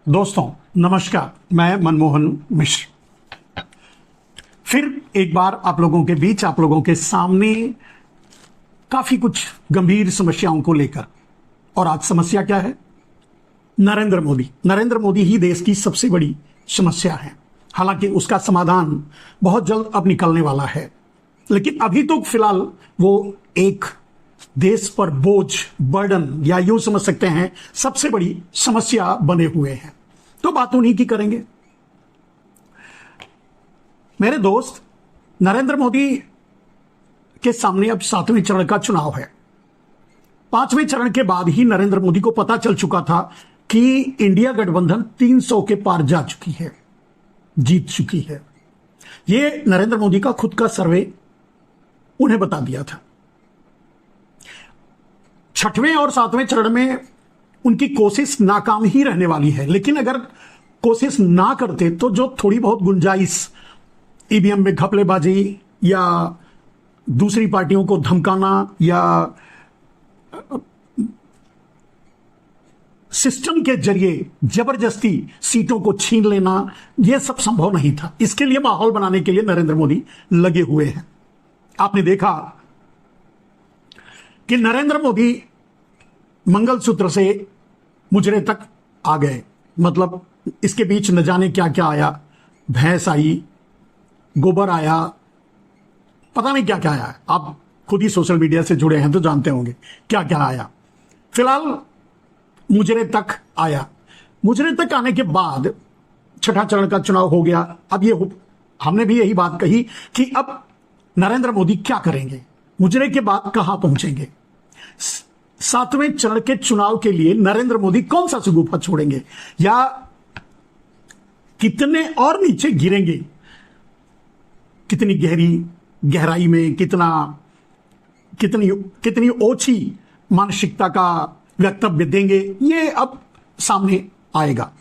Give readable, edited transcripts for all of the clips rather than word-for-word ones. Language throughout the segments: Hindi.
दोस्तों नमस्कार, मैं मनमोहन मिश्र फिर एक बार आप लोगों के बीच, आप लोगों के सामने काफी कुछ गंभीर समस्याओं को लेकर। और आज समस्या क्या है? नरेंद्र मोदी ही देश की सबसे बड़ी समस्या है। हालांकि उसका समाधान बहुत जल्द अब निकलने वाला है, लेकिन अभी तो फिलहाल वो एक देश पर बोझ, बर्डन, या यूं समझ सकते हैं सबसे बड़ी समस्या बने हुए हैं। तो बात उन्हीं की करेंगे। मेरे दोस्त, नरेंद्र मोदी के सामने अब 7वें चरण का चुनाव है। 5वें चरण के बाद ही नरेंद्र मोदी को पता चल चुका था कि इंडिया गठबंधन 300 के पार जा चुकी है, जीत चुकी है। यह नरेंद्र मोदी का खुद का सर्वे उन्हें बता दिया था। 6वें और 7वें चरण में उनकी कोशिश नाकाम ही रहने वाली है। लेकिन अगर कोशिश ना करते तो जो थोड़ी बहुत गुंजाइश ईवीएम में घपलेबाजी या दूसरी पार्टियों को धमकाना या सिस्टम के जरिए जबरदस्ती सीटों को छीन लेना, यह सब संभव नहीं था। इसके लिए माहौल बनाने के लिए नरेंद्र मोदी लगे हुए हैं। आपने देखा कि नरेंद्र मोदी मंगलसूत्र से मुजरे तक आ गए। मतलब इसके बीच न जाने क्या क्या आया, भैंस आई, गोबर आया, पता नहीं क्या क्या आया। आप खुद ही सोशल मीडिया से जुड़े हैं तो जानते होंगे क्या क्या आया। फिलहाल मुजरे तक आया। मुजरे तक आने के बाद 6ठा चरण का चुनाव हो गया। अब हमने भी यही बात कही कि अब नरेंद्र मोदी क्या करेंगे, मुजरे के बाद कहां पहुंचेंगे। 7वें चरण के चुनाव के लिए नरेंद्र मोदी कौन सा शगुफा छोड़ेंगे या कितने और नीचे गिरेंगे, कितनी गहराई में, कितनी ओछी मानसिकता का वक्तव्य देंगे, ये अब सामने आएगा।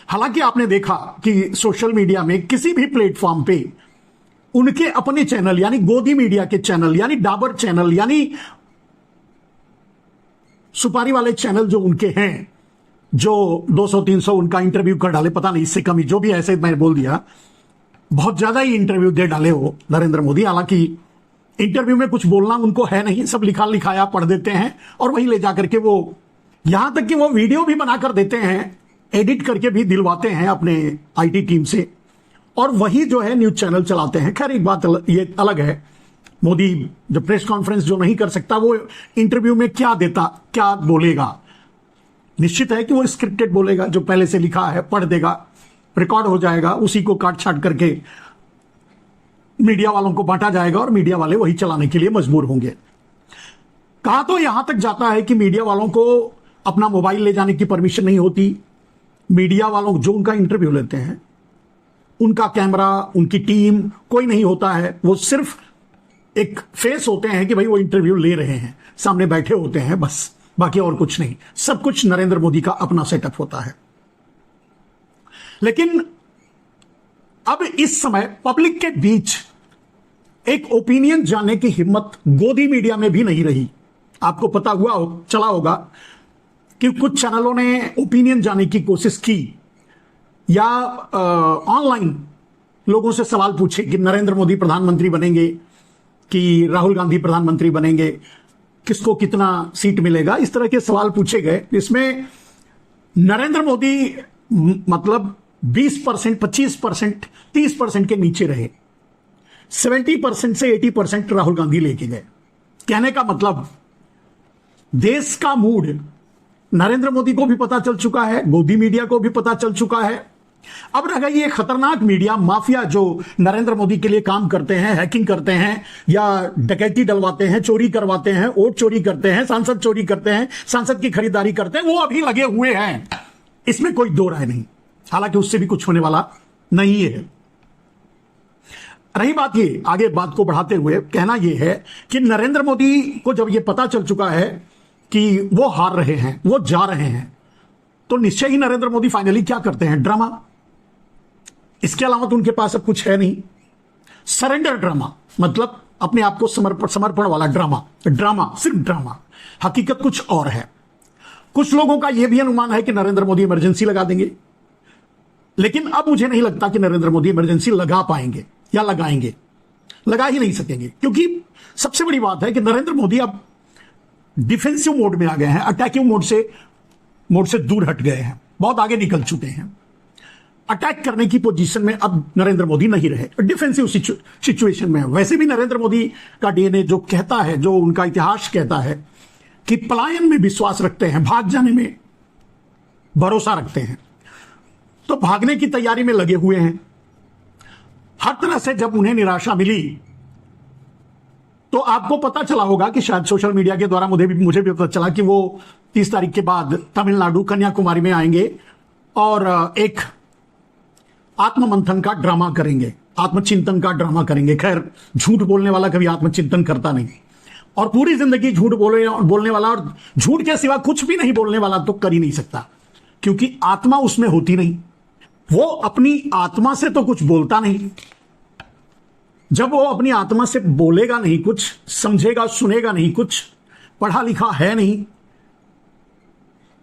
हालांकि आपने देखा कि सोशल मीडिया में किसी भी प्लेटफॉर्म पे उनके अपने चैनल यानी गोदी मीडिया के चैनल यानी डाबर चैनल यानी सुपारी वाले चैनल जो उनके हैं, जो 200-300 उनका इंटरव्यू कर डाले, पता नहीं इससे कमी, जो भी ऐसे मैंने बोल दिया, बहुत ज्यादा ही इंटरव्यू दे डाले हो नरेंद्र मोदी। हालांकि इंटरव्यू में कुछ बोलना उनको है नहीं, सब लिखा लिखाया पढ़ देते हैं और वही ले जाकर के वो, यहां तक कि वो वीडियो भी बनाकर देते हैं, एडिट करके भी दिलवाते हैं अपने आईटी टीम से, और वही जो है न्यूज चैनल चलाते हैं। खैर एक बात ये अलग है, मोदी जो प्रेस कॉन्फ्रेंस जो नहीं कर सकता, वो इंटरव्यू में क्या देता, क्या बोलेगा, निश्चित है कि वो स्क्रिप्टेड बोलेगा, जो पहले से लिखा है पढ़ देगा, रिकॉर्ड हो जाएगा, उसी को काट छाट करके मीडिया वालों को बांटा जाएगा और मीडिया वाले वही चलाने के लिए मजबूर होंगे। कहा तो यहां तक जाता है कि मीडिया वालों को अपना मोबाइल ले जाने की परमिशन नहीं होती। मीडिया वालों जो उनका इंटरव्यू लेते हैं, उनका कैमरा, उनकी टीम कोई नहीं होता है, वो सिर्फ एक फेस होते हैं कि भाई वो इंटरव्यू ले रहे हैं, सामने बैठे होते हैं, बस, बाकी और कुछ नहीं। सब कुछ नरेंद्र मोदी का अपना सेटअप होता है। लेकिन अब इस समय पब्लिक के बीच एक ओपिनियन जानने की हिम्मत गोदी मीडिया में भी नहीं रही। आपको पता चला होगा कि कुछ चैनलों ने ओपिनियन जानने की कोशिश की या ऑनलाइन लोगों से सवाल पूछे कि नरेंद्र मोदी प्रधानमंत्री बनेंगे कि राहुल गांधी प्रधानमंत्री बनेंगे, किसको कितना सीट मिलेगा, इस तरह के सवाल पूछे गए। इसमें नरेंद्र मोदी मतलब 20%, 25%, 30% के नीचे रहे। 70% से 80% राहुल गांधी लेके गए। कहने का मतलब देश का मूड नरेंद्र मोदी को भी पता चल चुका है, गोदी मीडिया को भी पता चल चुका है। अब रह गई ये खतरनाक मीडिया माफिया जो नरेंद्र मोदी के लिए काम करते हैं, हैकिंग करते हैं या डकैती डलवाते हैं, चोरी करवाते हैं, वोट चोरी करते हैं, सांसद चोरी करते हैं, सांसद की खरीदारी करते हैं, वो अभी लगे हुए हैं। इसमें कोई दो राय नहीं। हालांकि उससे भी कुछ होने वाला नहीं है। रही बात ये, आगे बात को बढ़ाते हुए कहना यह है कि नरेंद्र मोदी को जब यह पता चल चुका है कि वो हार रहे हैं, वो जा रहे हैं, तो निश्चय ही नरेंद्र मोदी फाइनली क्या करते हैं? ड्रामा। इसके अलावा तो उनके पास अब कुछ है नहीं। सरेंडर ड्रामा, मतलब अपने आप को समर्पण वाला ड्रामा। ड्रामा, सिर्फ ड्रामा, हकीकत कुछ और है। कुछ लोगों का यह भी अनुमान है कि नरेंद्र मोदी इमरजेंसी लगा देंगे, लेकिन अब मुझे नहीं लगता कि नरेंद्र मोदी इमरजेंसी लगा पाएंगे या लगाएंगे, लगा ही नहीं सकेंगे, क्योंकि सबसे बड़ी बात है कि नरेंद्र मोदी अब डिफेंसिव मोड में आ गए हैं, अटैकिंग मोड से दूर हट गए हैं, बहुत आगे निकल चुके हैं। अटैक करने की पोजीशन में अब नरेंद्र मोदी नहीं रहे, डिफेंसिव सिचुएशन में है। वैसे भी नरेंद्र मोदी का डीएनए जो कहता है, जो उनका इतिहास कहता है कि पलायन में विश्वास रखते हैं, भाग जाने में भरोसा रखते हैं, तो भागने की तैयारी में लगे हुए हैं। हर तरह से जब उन्हें निराशा मिली तो आपको पता चला होगा कि शायद सोशल मीडिया के द्वारा मुझे भी पता चला कि वो 30 तारीख के बाद तमिलनाडु कन्याकुमारी में आएंगे और एक आत्ममंथन का ड्रामा करेंगे, आत्मचिंतन का ड्रामा करेंगे। खैर, झूठ बोलने वाला कभी आत्मचिंतन करता नहीं, और पूरी जिंदगी झूठ बोलने वाला और झूठ के सिवा कुछ भी नहीं बोलने वाला तो कर ही नहीं सकता, क्योंकि आत्मा उसमें होती नहीं। वो अपनी आत्मा से तो कुछ बोलता नहीं। जब वो अपनी आत्मा से बोलेगा नहीं कुछ, समझेगा सुनेगा नहीं कुछ, पढ़ा लिखा है नहीं,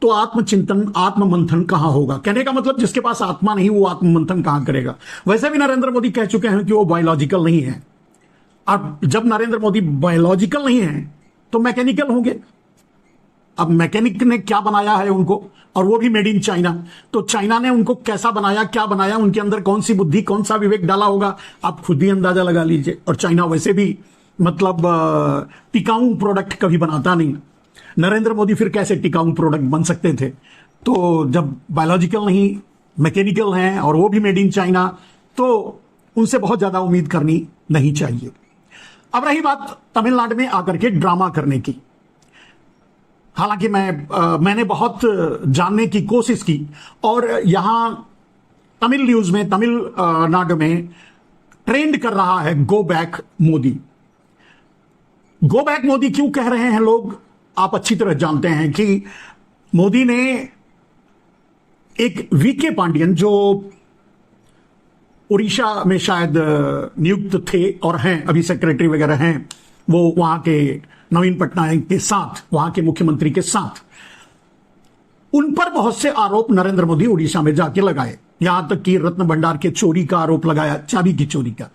तो आत्मचिंतन आत्ममंथन कहां होगा? कहने का मतलब जिसके पास आत्मा नहीं वो आत्ममंथन कहां करेगा? वैसे भी नरेंद्र मोदी कह चुके हैं कि वो बायोलॉजिकल नहीं है। अब जब नरेंद्र मोदी बायोलॉजिकल नहीं है तो मैकेनिकल होंगे। अब मैकेनिक ने क्या बनाया है उनको, और वो भी मेड इन चाइना, तो चाइना ने उनको कैसा बनाया, क्या बनाया, उनके अंदर कौन सी बुद्धि, कौन सा विवेक डाला होगा, आप खुद ही अंदाजा लगा लीजिए। और चाइना वैसे भी मतलब टिकाऊ प्रोडक्ट कभी बनाता नहीं। नरेंद्र मोदी फिर कैसे टिकाऊ प्रोडक्ट बन सकते थे? तो जब बायोलॉजिकल नहीं, मैकेनिकल हैं, और वो भी मेड इन चाइना, तो उनसे बहुत ज्यादा उम्मीद करनी नहीं चाहिए। अब रही बात तमिलनाडु में आकर के ड्रामा करने की, हालांकि मैंने बहुत जानने की कोशिश की, और यहां तमिल न्यूज में, तमिलनाडु में ट्रेंड कर रहा है go back Modi. Go back Modi क्यों कह रहे हैं लोग, आप अच्छी तरह जानते हैं कि मोदी ने एक वीके पांडियन, जो उड़ीसा में शायद नियुक्त थे और हैं, अभी सेक्रेटरी वगैरह हैं, वो वहां के नवीन पटनायक के साथ, वहां के मुख्यमंत्री के साथ, उन पर बहुत से आरोप नरेंद्र मोदी उड़ीसा में जाके लगाए। यहां तक कि रत्न भंडार के चोरी का आरोप लगाया, चाबी की चोरी का।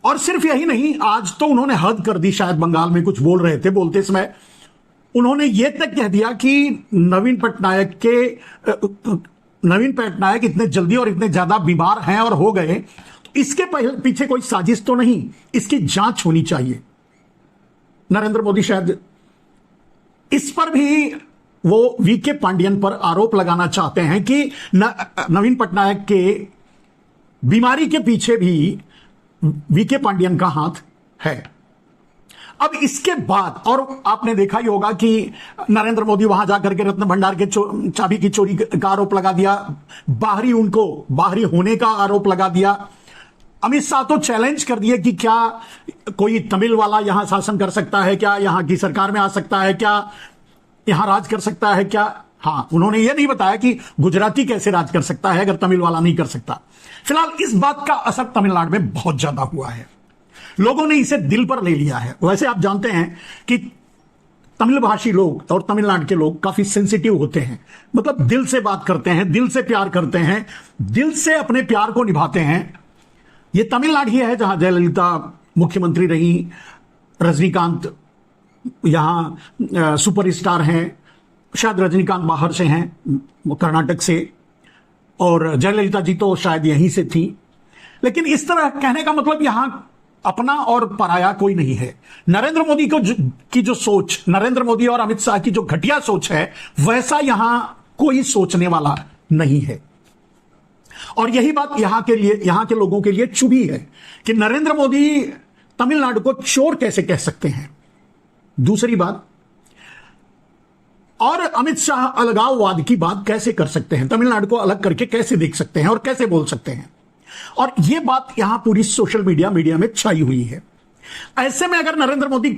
और सिर्फ यही नहीं, आज तो उन्होंने हद कर दी, शायद बंगाल में कुछ बोल रहे थे, बोलते समय उन्होंने यह तक कह दिया कि नवीन पटनायक इतने जल्दी और इतने ज्यादा बीमार हैं और हो गए, तो इसके पीछे कोई साजिश तो नहीं, इसकी जांच होनी चाहिए। नरेंद्र मोदी शायद इस पर भी वो वीके पांडियन पर आरोप लगाना चाहते हैं कि नवीन पटनायक के बीमारी के पीछे भी वीके पांडियन का हाथ है। अब इसके बाद, और आपने देखा ही होगा कि नरेंद्र मोदी वहां जाकर के रत्न भंडार के चाबी की चोरी का आरोप लगा दिया, बाहरी होने का आरोप लगा दिया। अमित शाह तो चैलेंज कर दिए कि क्या कोई तमिल वाला यहां शासन कर सकता है क्या, यहां की सरकार में आ सकता है क्या, यहां राज कर सकता है क्या? हाँ, उन्होंने यह नहीं बताया कि गुजराती कैसे राज कर सकता है अगर तमिल वाला नहीं कर सकता। फिलहाल इस बात का असर तमिलनाडु में बहुत ज्यादा हुआ है, लोगों ने इसे दिल पर ले लिया है। वैसे आप जानते हैं कि तमिल भाषी लोग और तमिलनाडु के लोग काफी सेंसिटिव होते हैं, मतलब दिल से बात करते हैं, दिल से प्यार करते हैं, दिल से अपने प्यार को निभाते हैं। ये तमिलनाडु ही है जहां जयललिता मुख्यमंत्री रही, रजनीकांत यहां सुपरस्टार हैं, शायद रजनीकांत बाहर से हैं, कर्नाटक से, और जयललिता जी तो शायद यहीं से थी। लेकिन इस तरह कहने का मतलब यहां अपना और पराया कोई नहीं है। नरेंद्र मोदी की जो सोच, नरेंद्र मोदी और अमित शाह की जो घटिया सोच है, वैसा यहां कोई सोचने वाला नहीं है। और यही बात यहां के लोगों के लिए चुभी है कि नरेंद्र मोदी तमिलनाडु को चोर कैसे कह सकते हैं। दूसरी बात, और अमित शाह अलगाववाद की बात कैसे कर सकते हैं, तमिलनाडु को अलग करके कैसे देख सकते हैं और कैसे बोल सकते हैं। और यह बात यहां पूरी सोशल मीडिया में छाई हुई है। ऐसे में अगर नरेंद्र मोदी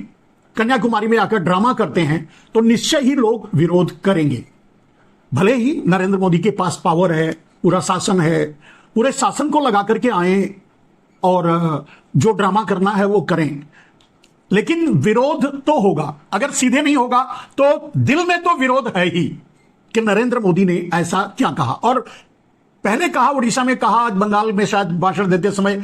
कन्याकुमारी में आकर ड्रामा करते हैं तो निश्चय ही लोग विरोध करेंगे। भले ही नरेंद्र मोदी के पास पावर है, पूरा शासन है, पूरे शासन को लगा करके आए और जो ड्रामा करना है वो करें, लेकिन विरोध तो होगा, अगर सीधे नहीं होगा तो दिल में तो विरोध है ही कि नरेंद्र मोदी ने ऐसा क्या कहा। और पहले कहा, उड़ीसा में कहा, आज बंगाल में शायद भाषण देते समय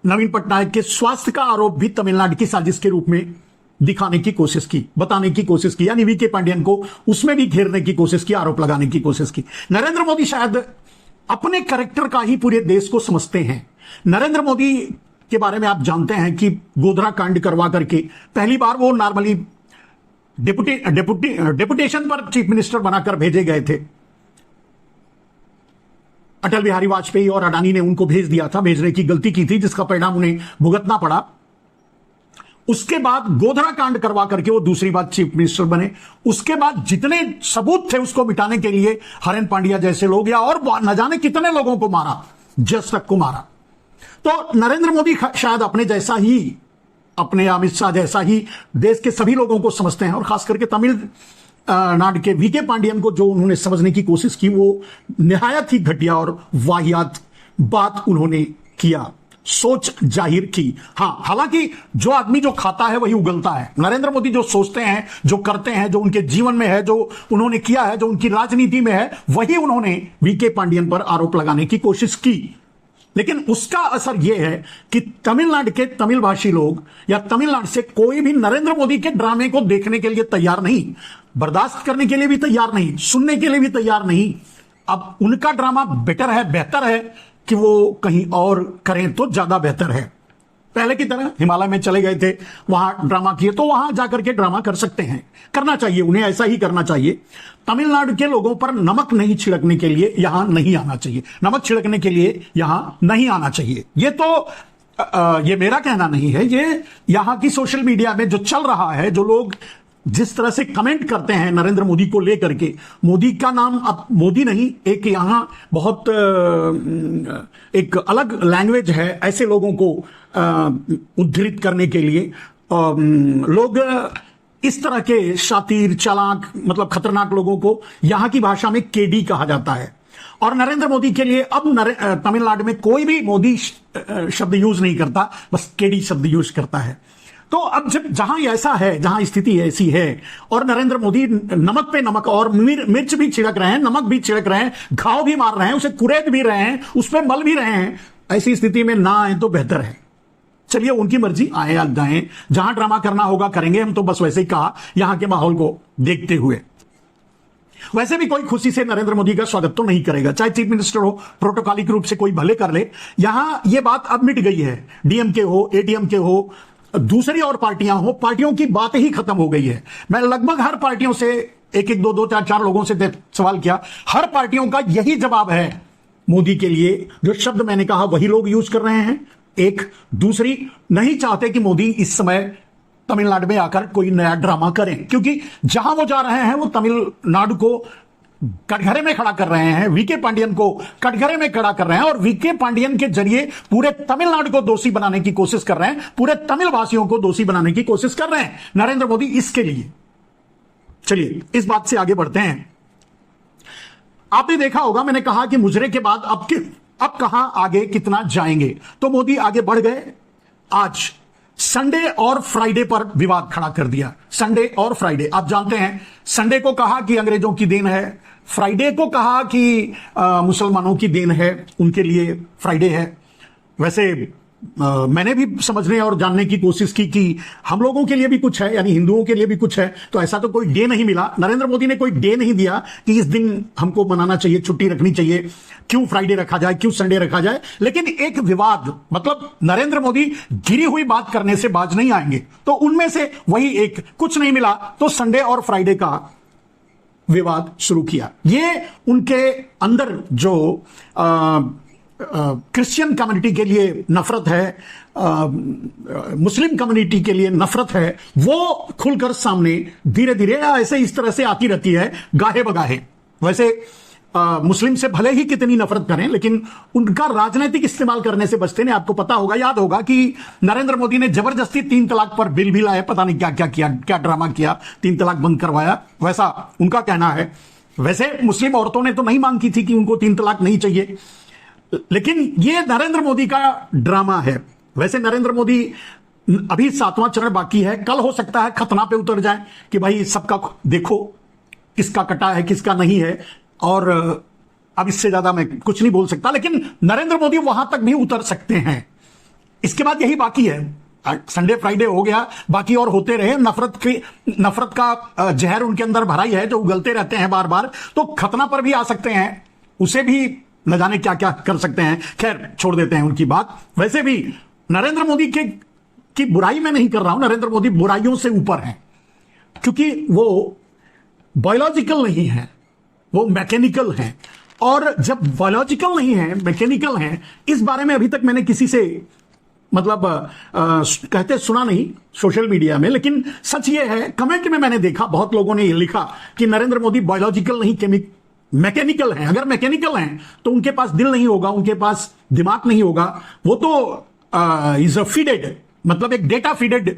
नवीन पटनायक के स्वास्थ्य का आरोप भी तमिलनाडु की साजिश के रूप में दिखाने की कोशिश की, बताने की कोशिश की, यानी वीके पांडियन को उसमें भी घेरने की कोशिश की, आरोप लगाने की कोशिश की। नरेंद्र मोदी शायद अपने कैरेक्टर का ही पूरे देश को समझते हैं। नरेंद्र मोदी के बारे में आप जानते हैं कि गोधरा कांड करवा करके पहली बार वो नॉर्मली डेपुटेशन पर चीफ मिनिस्टर बनाकर भेजे गए थे। अटल बिहारी वाजपेयी और अडानी ने उनको भेज दिया था, भेजने की गलती की थी जिसका परिणाम उन्हें भुगतना पड़ा। उसके बाद गोधरा कांड करवा करके वो दूसरी बार चीफ मिनिस्टर बने। उसके बाद जितने सबूत थे उसको मिटाने के लिए हरेन पांड्या जैसे लोग या और न जाने कितने लोगों को मारा, जज तक को मारा। तो नरेंद्र मोदी शायद अपने जैसा ही, अपने अमित शाह जैसा ही देश के सभी लोगों को समझते हैं, और खास करके तमिलनाडु के वीके पांडियन को जो उन्होंने समझने की कोशिश की वो निहायत ही घटिया और वाहियात बात उन्होंने किया, सोच जाहिर की। हां, हालांकि जो आदमी जो खाता है वही उगलता है। नरेंद्र मोदी जो सोचते हैं, जो करते हैं, जो उनके जीवन में है, जो उन्होंने किया है, जो उनकी राजनीति में है, वही उन्होंने वीके पांडियन पर आरोप लगाने की कोशिश की। लेकिन उसका असर यह है कि तमिलनाडु के तमिल भाषी लोग या तमिलनाडु से कोई भी नरेंद्र मोदी के ड्रामे को देखने के लिए तैयार नहीं, बर्दाश्त करने के लिए भी तैयार नहीं, सुनने के लिए भी तैयार नहीं। अब उनका ड्रामा बेटर है, बेहतर है कि वो कहीं और करें तो ज्यादा बेहतर है। पहले की तरह हिमालय में चले गए थे, वहां ड्रामा किए, तो वहां जाकर के ड्रामा कर सकते हैं, करना चाहिए, उन्हें ऐसा ही करना चाहिए। तमिलनाडु के लोगों पर नमक नहीं छिड़कने के लिए यहां नहीं आना चाहिए, नमक छिड़कने के लिए यहां नहीं आना चाहिए। ये तो ये मेरा कहना नहीं है, ये यहां की सोशल मीडिया में जो चल रहा है, जो लोग जिस तरह से कमेंट करते हैं नरेंद्र मोदी को लेकर के, मोदी का नाम अब मोदी नहीं, एक यहां बहुत एक अलग लैंग्वेज है ऐसे लोगों को उद्धृत करने के लिए। लोग इस तरह के शातिर, चालाक, मतलब खतरनाक लोगों को यहां की भाषा में केडी कहा जाता है। और नरेंद्र मोदी के लिए अब तमिलनाडु में कोई भी मोदी शब्द यूज नहीं करता, बस केडी शब्द यूज करता है। तो अब जब जहां ऐसा है, जहां स्थिति ऐसी है और नरेंद्र मोदी नमक पे नमक और मिर्च भी छिड़क रहे हैं, नमक भी छिड़क रहे हैं, घाव भी मार रहे हैं, उसे कुरेद भी रहे हैं, उस पर मल भी रहे हैं, ऐसी स्थिति में ना आए तो बेहतर है। चलिए, उनकी मर्जी, आए या जाएं, जहां ड्रामा करना होगा करेंगे, हम तो बस वैसे ही कहा यहां के माहौल को देखते हुए। वैसे भी कोई खुशी से नरेंद्र मोदी का स्वागत तो नहीं करेगा, चाहे चीफ मिनिस्टर हो, प्रोटोकॉलिक रूप से कोई भले कर ले। यहां यह बात अब मिट गई है, डीएमके हो, एडीएमके हो, दूसरी और पार्टियां हो, पार्टियों की बात ही खत्म हो गई है। मैं लगभग हर पार्टियों से एक एक, दो, चार लोगों से सवाल किया, हर पार्टियों का यही जवाब है मोदी के लिए। जो शब्द मैंने कहा वही लोग यूज कर रहे हैं। एक दूसरी नहीं चाहते कि मोदी इस समय तमिलनाडु में आकर कोई नया ड्रामा करें, क्योंकि जहां वो जा रहे हैं वो तमिलनाडु को कटघरे में खड़ा कर रहे हैं, वीके पांडियन को कटघरे में खड़ा कर रहे हैं, और वीके पांडियन के जरिए पूरे तमिलनाडु को दोषी बनाने की कोशिश कर रहे हैं, पूरे तमिल भाषियों को दोषी बनाने की कोशिश कर रहे हैं नरेंद्र मोदी इसके लिए। चलिए, इस बात से आगे बढ़ते हैं। आपने देखा होगा, मैंने कहा कि मुजरे के बाद अब कहां आगे कितना जाएंगे, तो मोदी आगे बढ़ गए। आज संडे और फ्राइडे पर विवाद खड़ा कर दिया। संडे और फ्राइडे, आप जानते हैं, संडे को कहा कि अंग्रेजों की देन है, फ्राइडे को कहा कि मुसलमानों की देन है, उनके लिए फ्राइडे है। वैसे मैंने भी समझने और जानने की कोशिश की कि हम लोगों के लिए भी कुछ है, यानी हिंदुओं के लिए भी कुछ है, तो ऐसा तो कोई डे नहीं मिला। नरेंद्र मोदी ने कोई डे नहीं दिया कि इस दिन हमको मनाना चाहिए, छुट्टी रखनी चाहिए, क्यों फ्राइडे रखा जाए, क्यों संडे रखा जाए। लेकिन एक विवाद, मतलब नरेंद्र मोदी गिरी हुई बात करने से बाज नहीं आएंगे, तो उनमें से वही एक, कुछ नहीं मिला तो संडे और फ्राइडे का विवाद शुरू किया। ये उनके अंदर जो क्रिश्चियन कम्युनिटी के लिए नफरत है, मुस्लिम कम्युनिटी के लिए नफरत है, वो खुलकर सामने धीरे धीरे ऐसे इस तरह से आती रहती है, गाहे बगाहे। वैसे मुस्लिम से भले ही कितनी नफरत करें, लेकिन उनका राजनीतिक इस्तेमाल करने से बचते नहीं। आपको पता होगा, याद होगा कि नरेंद्र मोदी ने जबरदस्ती 3 तलाक पर बिल भी लाया, पता नहीं क्या क्या किया, क्या ड्रामा किया, 3 तलाक बंद करवाया, वैसा उनका कहना है। वैसे मुस्लिम औरतों ने तो नहीं मांग की थी कि उनको 3 तलाक नहीं चाहिए, लेकिन ये नरेंद्र मोदी का ड्रामा है। वैसे नरेंद्र मोदी अभी 7वां चरण बाकी है, कल हो सकता है खतना पे उतर जाए कि भाई सबका देखो किसका कटा है किसका नहीं है, और अब इससे ज्यादा मैं कुछ नहीं बोल सकता, लेकिन नरेंद्र मोदी वहां तक भी उतर सकते हैं। इसके बाद यही बाकी है, संडे फ्राइडे हो गया, बाकी और होते रहे। नफरत का जहर उनके अंदर भरा ही है जो उगलते रहते हैं बार बार, तो खतना पर भी आ सकते हैं, उसे भी न जाने क्या क्या कर सकते हैं। खैर छोड़ देते हैं उनकी बात। वैसे भी नरेंद्र मोदी की बुराई मैं नहीं कर रहा हूं, नरेंद्र मोदी बुराइयों से ऊपर हैं, क्योंकि वो बायोलॉजिकल नहीं है, वो मैकेनिकल हैं। और जब बायोलॉजिकल नहीं है, मैकेनिकल हैं, इस बारे में अभी तक मैंने किसी से मतलब कहते सुना नहीं सोशल मीडिया में, लेकिन सच ये है, कमेंट में मैंने देखा बहुत लोगों ने ये लिखा कि नरेंद्र मोदी बायोलॉजिकल नहीं मैकेनिकल हैं। अगर मैकेनिकल हैं तो उनके पास दिल नहीं होगा, उनके पास दिमाग नहीं होगा, वो तो इज अ फीडेड, मतलब एक डेटा फीडेड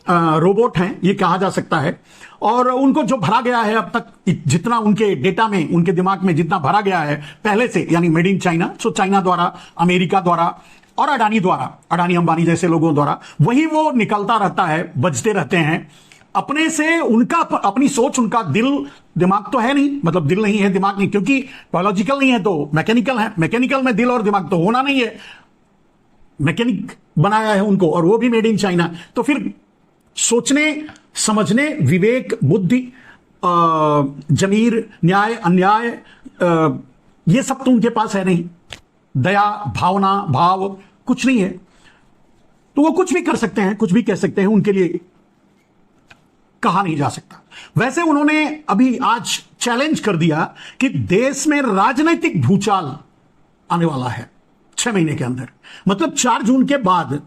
रोबोट हैं, ये कहा जा सकता है। और उनको जो भरा गया है अब तक, जितना उनके डेटा में, उनके दिमाग में जितना भरा गया है पहले से, यानी made in China, so China द्वारा, अमेरिका द्वारा और अडानी द्वारा, अडानी अंबानी जैसे लोगों द्वारा, वही वो निकलता रहता है, बजते रहते हैं अपने से। उनका अपनी सोच, उनका दिल दिमाग तो है नहीं, मतलब दिल नहीं है दिमाग नहीं, क्योंकि बायोलॉजिकल नहीं है तो मैकेनिकल है, मैकेनिकल में दिल और दिमाग तो होना नहीं है, मैकेनिक बनाया है उनको, और वो भी मेड इन चाइना। तो फिर सोचने समझने, विवेक, बुद्धि, जमीर, न्याय, अन्याय, ये सब तो उनके पास है नहीं, दया, भावना, भाव कुछ नहीं है, तो वो कुछ भी कर सकते हैं, कुछ भी कह सकते हैं, उनके लिए कहा नहीं जा सकता। वैसे उन्होंने अभी आज चैलेंज कर दिया कि देश में राजनीतिक भूचाल आने वाला है 6 महीने के अंदर, मतलब 4 जून के बाद।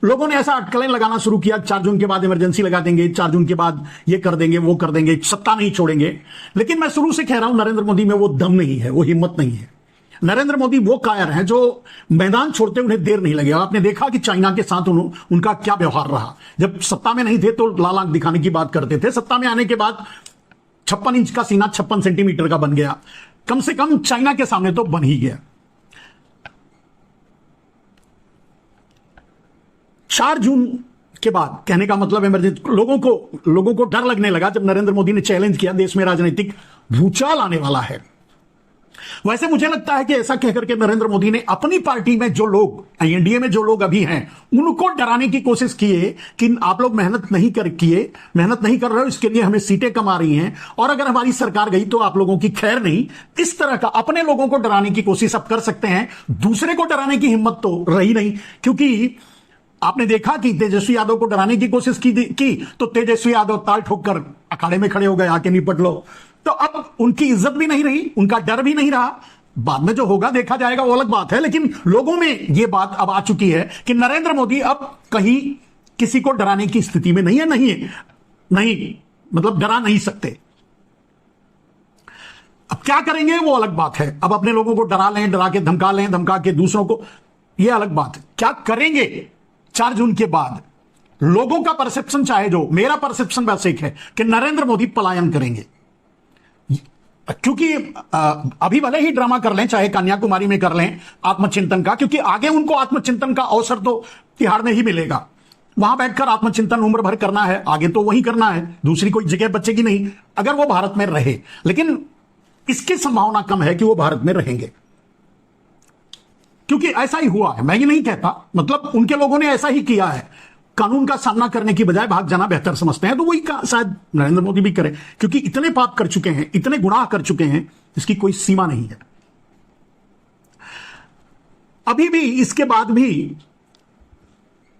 लोगों ने ऐसा अटकलें लगाना शुरू किया, 4 जून के बाद इमरजेंसी लगा देंगे, 4 जून के बाद ये कर देंगे, वो कर देंगे, सत्ता नहीं छोड़ेंगे। लेकिन मैं शुरू से कह रहा हूं, नरेंद्र मोदी में वो दम नहीं है, वो हिम्मत नहीं है। नरेंद्र मोदी वो कायर हैं जो मैदान छोड़ते उन्हें देर नहीं लगेगा। आपने देखा कि चाइना के साथ उनका क्या व्यवहार रहा। जब सत्ता में नहीं थे तो लाल आंख दिखाने की बात करते थे, सत्ता में आने के बाद 56 इंच का सीना 56 सेंटीमीटर का बन गया, कम से कम चाइना के सामने तो बन ही गया। 4 जून के बाद कहने का मतलब इमरजेंसी, लोगों को डर लगने लगा जब नरेंद्र मोदी ने चैलेंज किया, देश में राजनीतिक भूचाल आने वाला है। वैसे मुझे लगता है कि ऐसा कहकर के नरेंद्र मोदी ने अपनी पार्टी में जो लोग, एनडीए में जो लोग अभी हैं, उनको डराने की कोशिश की है कि आप लोग मेहनत नहीं कर रहे हो, इसके लिए हमें सीटें कम आ रही हैं, और अगर हमारी सरकार गई तो आप लोगों की खैर नहीं। इस तरह का अपने लोगों को डराने की कोशिश अब कर सकते हैं, दूसरे को डराने की हिम्मत तो रही नहीं। क्योंकि आपने देखा कि तेजस्वी यादव को डराने की कोशिश की तो तेजस्वी यादव ताल ठोक कर अखाड़े में खड़े हो गए, आके निपट लो। तो अब उनकी इज्जत भी नहीं रही, उनका डर भी नहीं रहा। बाद में जो होगा देखा जाएगा, वो अलग बात है, लेकिन लोगों में यह बात अब आ चुकी है कि नरेंद्र मोदी अब कहीं किसी को डराने की स्थिति में नहीं है, मतलब डरा नहीं सकते। अब क्या करेंगे वो अलग बात है। अब अपने लोगों को डरा लें, डरा के धमका लें, धमका के दूसरों को, यह अलग बात है। क्या करेंगे 4 जून के बाद? लोगों का परसेप्शन, चाहे जो मेरा परसेप्शन बस एक है कि नरेंद्र मोदी पलायन करेंगे। क्योंकि अभी भले ही ड्रामा कर लें, चाहे कन्याकुमारी में कर लें आत्मचिंतन का, क्योंकि आगे उनको आत्मचिंतन का अवसर तो तिहाड़ में ही मिलेगा। वहां बैठकर आत्मचिंतन उम्र भर करना है, आगे तो वही करना है, दूसरी कोई जगह बचेगी नहीं अगर वो भारत में रहे। लेकिन इसकी संभावना कम है कि वो भारत में रहेंगे, क्योंकि ऐसा ही हुआ है। मैं ये नहीं कहता, मतलब उनके लोगों ने ऐसा ही किया है, कानून का सामना करने की बजाय भाग जाना बेहतर समझते हैं। तो वही शायद नरेंद्र मोदी भी करें, क्योंकि इतने पाप कर चुके हैं, इतने गुनाह कर चुके हैं, इसकी कोई सीमा नहीं है। अभी भी, इसके बाद भी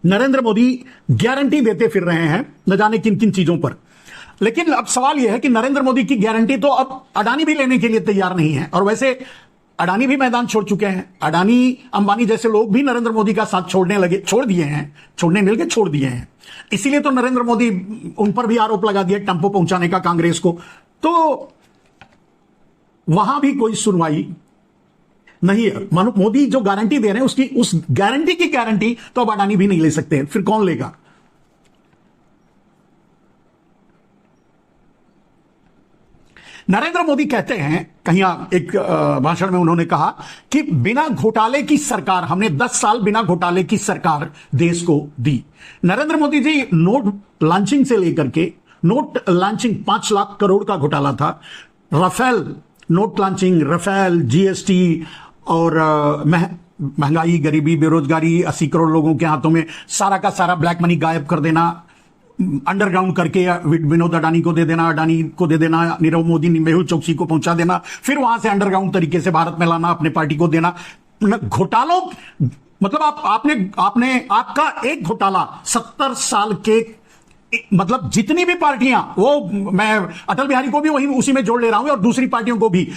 नरेंद्र मोदी गारंटी देते फिर रहे हैं, न जाने किन किन चीजों पर। लेकिन अब सवाल यह है कि नरेंद्र मोदी की गारंटी तो अब अडानी भी लेने के लिए तैयार नहीं है, और वैसे अडानी भी मैदान छोड़ चुके हैं। अडानी अंबानी जैसे लोग भी नरेंद्र मोदी का साथ छोड़ने मिलके छोड़ दिए हैं। इसीलिए तो नरेंद्र मोदी, उन पर भी आरोप लगा दिया टेम्पो पहुंचाने का कांग्रेस को, तो वहां भी कोई सुनवाई नहीं है। मोदी जो गारंटी दे रहे हैं, उस गारंटी की गारंटी तो अब अडानी भी नहीं ले सकते, फिर कौन लेगा? नरेंद्र मोदी कहते हैं कहीं एक भाषण में उन्होंने कहा कि बिना घोटाले की सरकार, हमने 10 साल बिना घोटाले की सरकार देश को दी। नरेंद्र मोदी जी नोट लॉन्चिंग से लेकर के, नोट लॉन्चिंग 5 लाख करोड़ का घोटाला था, Rafale note launching, Rafale, GST और महंगाई, गरीबी, बेरोजगारी, 80 करोड़ लोगों के हाथों में सारा का सारा ब्लैक मनी गायब कर देना, अंडरग्राउंड करके विनोद अडानी को दे देना, अडानी को दे देना, नीरव मोदी, मेहुल चोकसी को पहुंचा देना, फिर वहां से अंडरग्राउंड तरीके से भारत में लाना, अपने पार्टी को देना। घोटालों मतलब आपने आपका एक घोटाला 70 साल के, मतलब जितनी भी पार्टियां, वो मैं अटल बिहारी को भी वही उसी में जोड़ ले रहा हूं और दूसरी पार्टियों को भी,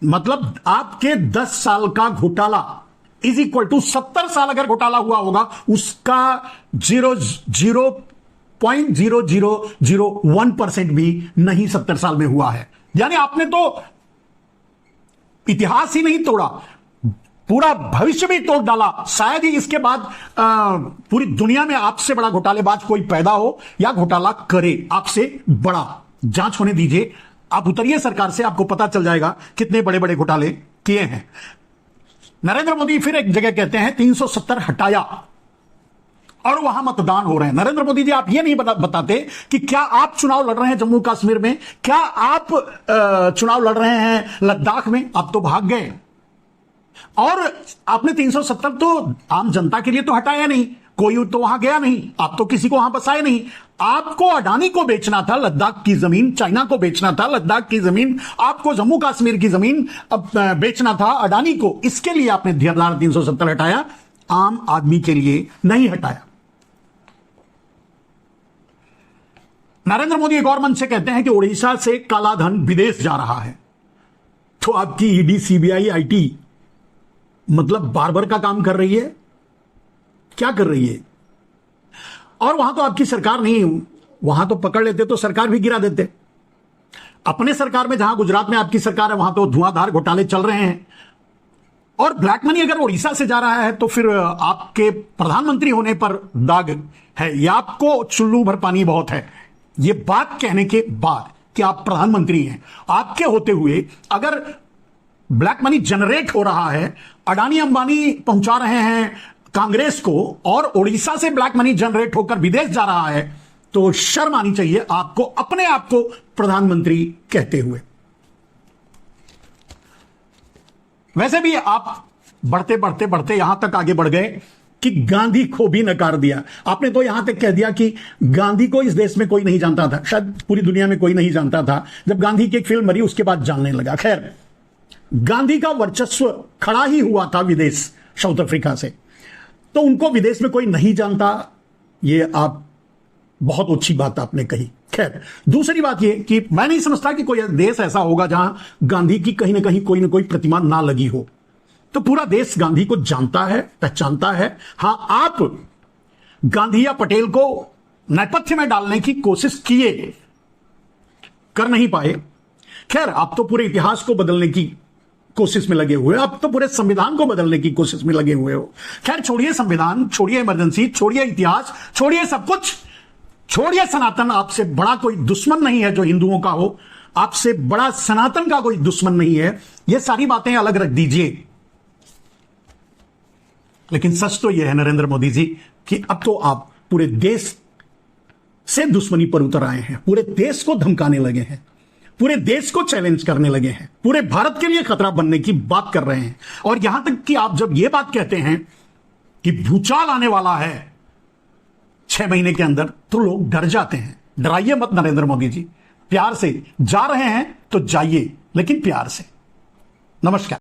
मतलब आपके 10 साल का घोटाला इज इक्वल टू 70 साल अगर घोटाला हुआ होगा उसका 0.0001% भी नहीं 70 साल में हुआ है। यानी आपने तो इतिहास ही नहीं तोड़ा, पूरा भविष्य भी तोड़ डाला। शायद ही इसके बाद पूरी दुनिया में आपसे बड़ा घोटालेबाज कोई पैदा हो या घोटाला करे आपसे बड़ा। जांच होने दीजिए, आप उतरिए सरकार से, आपको पता चल जाएगा कितने बड़े बड़े घोटाले किए हैं। नरेंद्र मोदी फिर एक जगह कहते हैं 370 हटाया और वहां मतदान हो रहे हैं। नरेंद्र मोदी जी, आप ये नहीं बताते कि क्या आप चुनाव लड़ रहे हैं जम्मू कश्मीर में, क्या आप चुनाव लड़ रहे हैं लद्दाख में? आप तो भाग गए और आपने 370 तो आम जनता के लिए तो हटाया नहीं, कोई तो वहां गया नहीं, आप तो किसी को वहां बसाए नहीं। आपको अडानी को बेचना था लद्दाख की जमीन, चाइना को बेचना था लद्दाख की जमीन, आपको जम्मू कश्मीर की जमीन बेचना था अडानी को। इसके लिए आपने धारा 370 हटाया, आम आदमी के लिए नहीं हटाया। नरेंद्र मोदी एक और मंच से कहते हैं कि उड़ीसा से काला धन विदेश जा रहा है। तो आपकी ईडी, सीबीआई, आईटी मतलब बार का काम कर रही है, क्या कर रही है? और वहां तो आपकी सरकार नहीं, वहां तो पकड़ लेते तो सरकार भी गिरा देते। अपने सरकार में, जहां गुजरात में आपकी सरकार है, वहां तो धुआंधार घोटाले चल रहे हैं। और ब्लैक मनी अगर उड़ीसा से जा रहा है तो फिर आपके प्रधानमंत्री होने पर दाग है, या आपको चुल्लू भर पानी बहुत है। ये बात कहने के बाद कि आप प्रधानमंत्री हैं, आपके होते हुए अगर ब्लैक मनी जनरेट हो रहा है, अडानी अंबानी पहुंचा रहे हैं कांग्रेस को, और उड़ीसा से ब्लैक मनी जनरेट होकर विदेश जा रहा है, तो शर्म आनी चाहिए आपको अपने आप को प्रधानमंत्री कहते हुए। वैसे भी आप बढ़ते बढ़ते बढ़ते यहां तक आगे बढ़ गए कि गांधी को भी नकार दिया। आपने तो यहां तक कह दिया कि गांधी को इस देश में कोई नहीं जानता था, शायद पूरी दुनिया में कोई नहीं जानता था। जब गांधी की एक फिल्म मरी उसके बाद जानने लगा। खैर, गांधी का वर्चस्व खड़ा ही हुआ था विदेश, साउथ अफ्रीका से, तो उनको विदेश में कोई नहीं जानता, ये आप बहुत अच्छी बात आपने कही। खैर, दूसरी बात ये कि मैं नहीं समझता कि कोई देश ऐसा होगा जहां गांधी की कहीं ना कोई प्रतिमा ना लगी हो। तो पूरा देश गांधी को जानता है, पहचानता है। हां, आप गांधी या पटेल को नेपथ्य में डालने की कोशिश किए, कर नहीं पाए। खैर, आप तो पूरे इतिहास को बदलने की कोशिश में लगे हुए, आप तो पूरे संविधान को बदलने की कोशिश में लगे हुए हो। खैर, छोड़िए संविधान, छोड़िए इमरजेंसी, छोड़िए इतिहास, छोड़िए सब कुछ, छोड़िए सनातन। आपसे बड़ा कोई दुश्मन नहीं है जो हिंदुओं का हो, आपसे बड़ा सनातन का कोई दुश्मन नहीं है। ये सारी बातें अलग रख दीजिए। लेकिन सच तो यह है नरेंद्र मोदी जी कि अब तो आप पूरे देश से दुश्मनी पर उतर आए हैं, पूरे देश को धमकाने लगे हैं, पूरे देश को चैलेंज करने लगे हैं, पूरे भारत के लिए खतरा बनने की बात कर रहे हैं। और यहां तक कि आप जब यह बात कहते हैं कि भूचाल आने वाला है 6 महीने के अंदर, तो लोग डर जाते हैं। डराइए मत नरेंद्र मोदी जी, प्यार से। जा रहे हैं तो जाइए, लेकिन प्यार से। नमस्कार।